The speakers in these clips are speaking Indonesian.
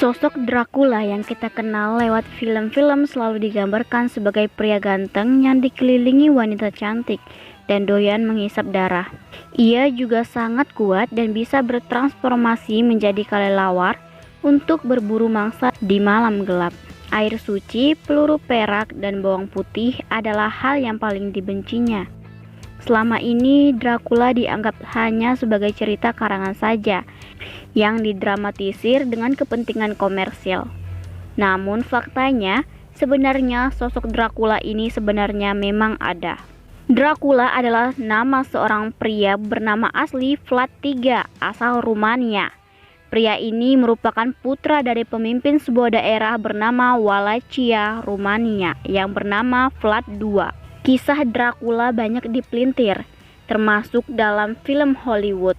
Sosok Dracula yang kita kenal lewat film-film selalu digambarkan sebagai pria ganteng yang dikelilingi wanita cantik dan doyan menghisap darah. Ia juga sangat kuat dan bisa bertransformasi menjadi kelelawar untuk berburu mangsa di malam gelap. Air suci, peluru perak, dan bawang putih adalah hal yang paling dibencinya. Selama ini Dracula dianggap hanya sebagai cerita karangan saja yang didramatisir dengan kepentingan komersial. Namun faktanya, sebenarnya sosok Dracula ini sebenarnya memang ada. Dracula adalah nama seorang pria bernama asli Vlad III asal Rumania. Pria ini merupakan putra dari pemimpin sebuah daerah bernama Wallachia, Rumania yang bernama Vlad II. Kisah Dracula banyak dipelintir, termasuk dalam film Hollywood.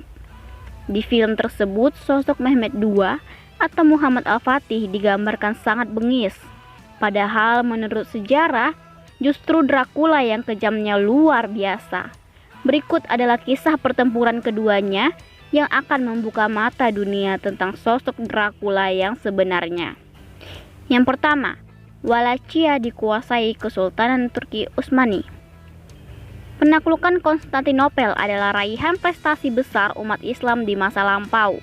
Di film tersebut, sosok Mehmet II atau Muhammad Al-Fatih digambarkan sangat bengis. Padahal menurut sejarah, justru Dracula yang kejamnya luar biasa. Berikut adalah kisah pertempuran keduanya yang akan membuka mata dunia tentang sosok Dracula yang sebenarnya. Yang pertama, Wallachia dikuasai Kesultanan Turki Utsmani. Penaklukan Konstantinopel adalah raihan prestasi besar umat Islam di masa lampau.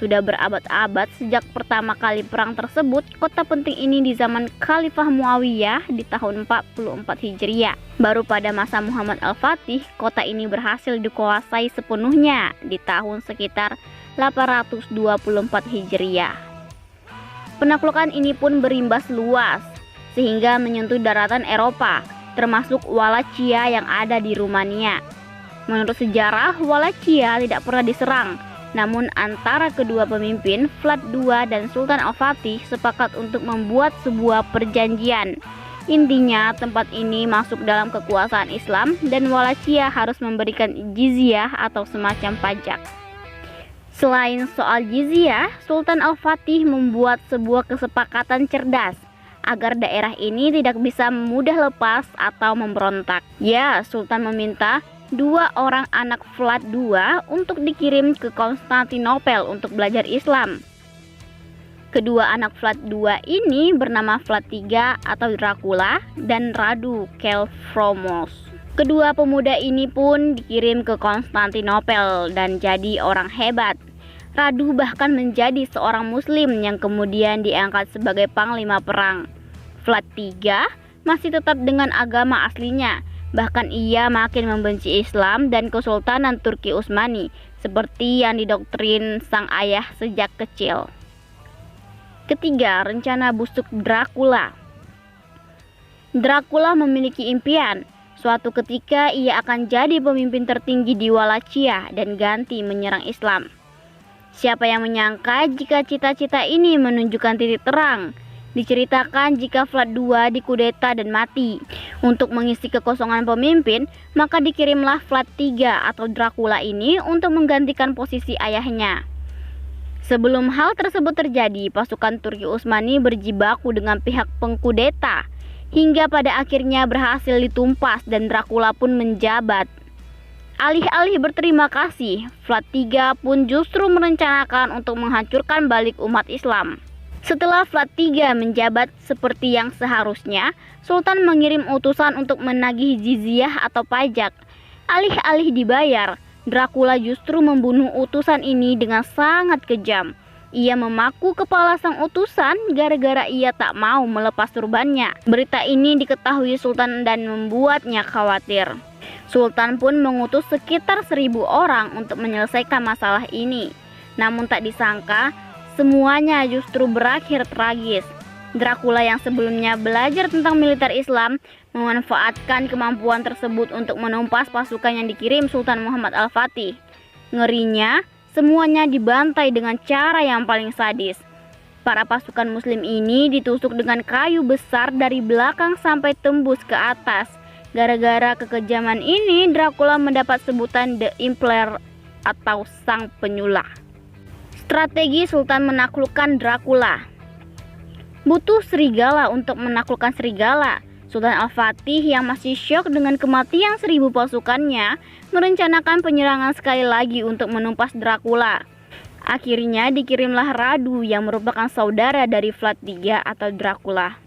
Sudah berabad-abad sejak pertama kali perang tersebut, kota penting ini di zaman Khalifah Muawiyah di tahun 44 Hijriah. Baru pada masa Muhammad Al-Fatih, kota ini berhasil dikuasai sepenuhnya di tahun sekitar 824 Hijriah. Penaklukan ini pun berimbas luas, sehingga menyentuh daratan Eropa, termasuk Wallachia yang ada di Rumania. Menurut sejarah, Wallachia tidak pernah diserang, namun antara kedua pemimpin, Vlad II dan Sultan Al-Fatih, sepakat untuk membuat sebuah perjanjian. Intinya, tempat ini masuk dalam kekuasaan Islam dan Wallachia harus memberikan jizyah atau semacam pajak. Selain soal jizyah, Sultan Al-Fatih membuat sebuah kesepakatan cerdas agar daerah ini tidak bisa mudah lepas atau memberontak. Ya, Sultan meminta 2 orang anak Vlad II untuk dikirim ke Konstantinopel untuk belajar Islam. Kedua anak Vlad II ini bernama Vlad III atau Dracula dan Radu Kelfromos. Kedua pemuda ini pun dikirim ke Konstantinopel dan jadi orang hebat. Radu bahkan menjadi seorang muslim yang kemudian diangkat sebagai panglima perang. Vlad III masih tetap dengan agama aslinya, bahkan ia makin membenci Islam dan Kesultanan Turki Utsmani seperti yang didoktrin sang ayah sejak kecil. Ketiga, rencana busuk Dracula. Dracula memiliki impian. Suatu ketika ia akan jadi pemimpin tertinggi di Wallachia dan ganti menyerang Islam. Siapa yang menyangka jika cita-cita ini menunjukkan titik terang? Diceritakan jika Vlad II dikudeta dan mati. Untuk mengisi kekosongan pemimpin, maka dikirimlah Vlad III atau Dracula ini untuk menggantikan posisi ayahnya. Sebelum hal tersebut terjadi, pasukan Turki Utsmani berjibaku dengan pihak pengkudeta, hingga pada akhirnya berhasil ditumpas dan Dracula pun menjabat. Alih-alih berterima kasih, Vlad III pun justru merencanakan untuk menghancurkan balik umat Islam. Setelah Vlad III menjabat seperti yang seharusnya, Sultan mengirim utusan untuk menagih jizyah atau pajak. Alih-alih dibayar, Dracula justru membunuh utusan ini dengan sangat kejam. Ia memaku kepala sang utusan gara-gara ia tak mau melepas turbannya. Berita ini diketahui Sultan dan membuatnya khawatir. Sultan pun mengutus sekitar 1.000 orang untuk menyelesaikan masalah ini. Namun tak disangka, semuanya justru berakhir tragis. Dracula yang sebelumnya belajar tentang militer Islam memanfaatkan kemampuan tersebut untuk menumpas pasukan yang dikirim Sultan Muhammad Al-Fatih. Ngerinya, semuanya dibantai dengan cara yang paling sadis. Para pasukan muslim ini ditusuk dengan kayu besar dari belakang sampai tembus ke atas. Gara-gara kekejaman ini, Dracula mendapat sebutan The Impaler atau Sang Penyulah. Strategi Sultan menaklukkan Dracula. Butuh serigala untuk menaklukkan serigala. Sultan Al-Fatih yang masih syok dengan kematian 1.000 pasukannya merencanakan penyerangan sekali lagi untuk menumpas Dracula. Akhirnya dikirimlah Radu yang merupakan saudara dari Vlad III atau Dracula.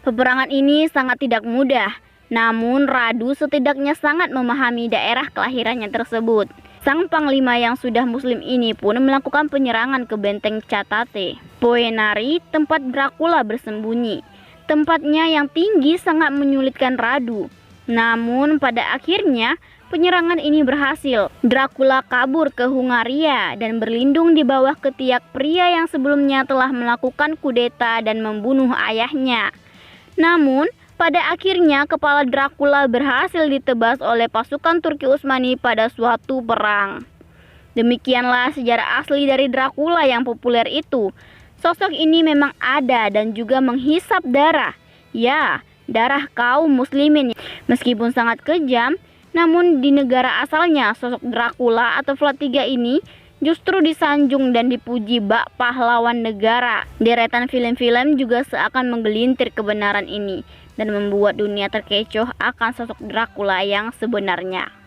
Peperangan ini sangat tidak mudah, namun Radu setidaknya sangat memahami daerah kelahirannya tersebut. Sang panglima yang sudah muslim ini pun melakukan penyerangan ke benteng Catate Poenari, tempat Dracula bersembunyi. Tempatnya yang tinggi sangat menyulitkan Radu. Namun pada akhirnya penyerangan ini berhasil. Dracula kabur ke Hungaria dan berlindung di bawah ketiak pria yang sebelumnya telah melakukan kudeta dan membunuh ayahnya. Namun pada akhirnya kepala Dracula berhasil ditebas oleh pasukan Turki Utsmani pada suatu perang. Demikianlah sejarah asli dari Dracula yang populer itu. Sosok ini memang ada dan juga menghisap darah. Ya, darah kaum muslimin. Meskipun sangat kejam, namun di negara asalnya sosok Dracula atau Vlad III ini justru disanjung dan dipuji bak pahlawan negara. Deretan film-film juga seakan menggelintir kebenaran ini dan membuat dunia terkecoh akan sosok Dracula yang sebenarnya.